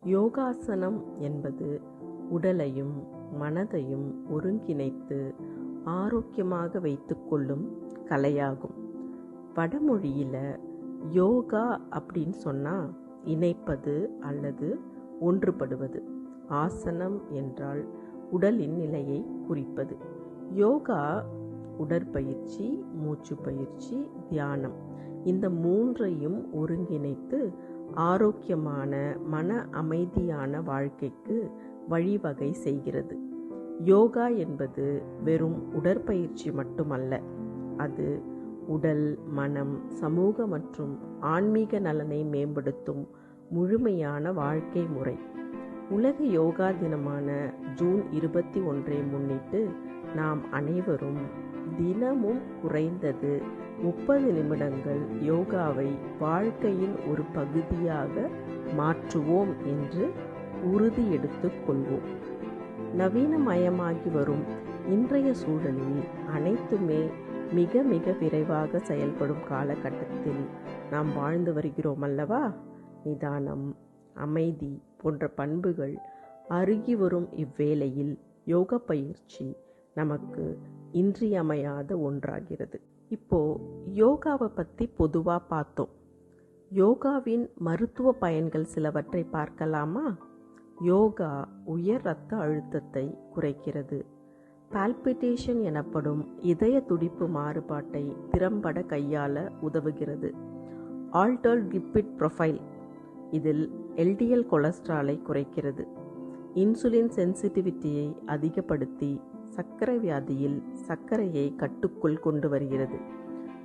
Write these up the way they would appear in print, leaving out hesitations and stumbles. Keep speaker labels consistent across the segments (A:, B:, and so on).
A: யோகாசனம் என்பது உடலையும் மனதையும் ஒருங்கிணைத்து ஆரோக்கியமாக வைத்துக்கொள்ளும் கலையாகும். வடமொழியில் யோகா அப்படின்னு சொன்னால் இணைப்பது அல்லது ஒன்றுபடுவது. ஆசனம் என்றால் உடலின் நிலையை குறிப்பது. யோகா உடற்பயிற்சி, மூச்சு பயிற்சி, தியானம் இந்த மூன்றையும் ஒருங்கிணைத்து ஆரோக்கியமான மன அமைதியான வாழ்க்கைக்கு வழிவகை செய்கிறது. யோகா என்பது வெறும் உடற்பயிற்சி மட்டுமல்ல, அது உடல், மனம், சமூக மற்றும் ஆன்மீக நலனை மேம்படுத்தும் முழுமையான வாழ்க்கை முறை. உலக யோகா தினமான ஜூன் 21 முன்னிட்டு நாம் அனைவரும் தினமும் குறைந்தது 30 நிமிடங்கள் யோகாவை வாழ்க்கையின் ஒரு பகுதியாக மாற்றுவோம் என்று உறுதி எடுத்துக் கொள்வோம். நவீனமயமாகி வரும் இன்றைய சூழலில் அனைத்துமே மிக மிக விரைவாக செயல்படும் காலகட்டத்தில் நாம் வாழ்ந்து வருகிறோம் அல்லவா? நிதானம், அமைதி போன்ற பண்புகள் அருகி வரும் இவ்வேளையில் யோக பயிற்சி நமக்கு இன்றியமையாத ஒன்றாகிறது. இப்போ யோகாவை பற்றி பொதுவாக பார்த்தோம். யோகாவின் மருத்துவ பயன்கள் சிலவற்றை பார்க்கலாமா? யோகா உயர் இரத்த அழுத்தத்தை குறைக்கிறது. பால்பிட்டேஷன் எனப்படும் இதய துடிப்பு மாறுபாட்டை திறம்பட கையாள உதவுகிறது. ஆல்டர்ட் லிபிட் ப்ரொஃபைல் இதில் எல்டிஎல் கொலஸ்ட்ராலை குறைக்கிறது. இன்சுலின் சென்சிட்டிவிட்டியை அதிகப்படுத்தி சர்க்கரை வியாதியில் சர்க்கரையை கட்டுக்குள் கொண்டு வருகிறது.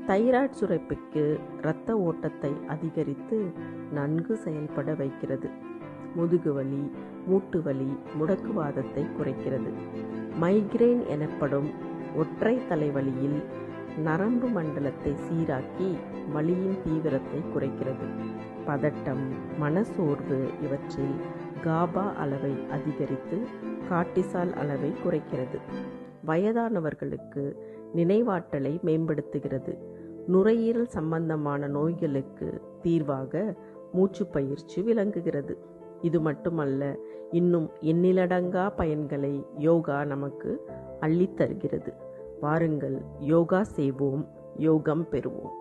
A: தைராய்டு சுரப்பிக்கு இரத்த ஓட்டத்தை அதிகரித்து நன்கு செயல்பட வைக்கிறது. முதுகுவலி, மூட்டுவலி, முடக்குவாதத்தை குறைக்கிறது. மைக்ரேன் எனப்படும் ஒற்றை தலைவலியில் நரம்பு மண்டலத்தை சீராக்கி வலியின் தீவிரத்தை குறைக்கிறது. பதட்டம், மனசோர்வு இவற்றில் காபா அளவை அதிகரித்து கார்டிசால் அளவை குறைக்கிறது. வயதானவர்களுக்கு நினைவாற்றலை மேம்படுத்துகிறது. நுரையீரல் சம்பந்தமான நோய்களுக்கு தீர்வாக மூச்சு பயிற்சி விளங்குகிறது. இது மட்டுமல்ல, இன்னும் எண்ணிலடங்கா பயன்களை யோகா நமக்கு அள்ளித்தருகிறது. வாருங்கள், யோகா செய்வோம், யோகம் பெறுவோம்.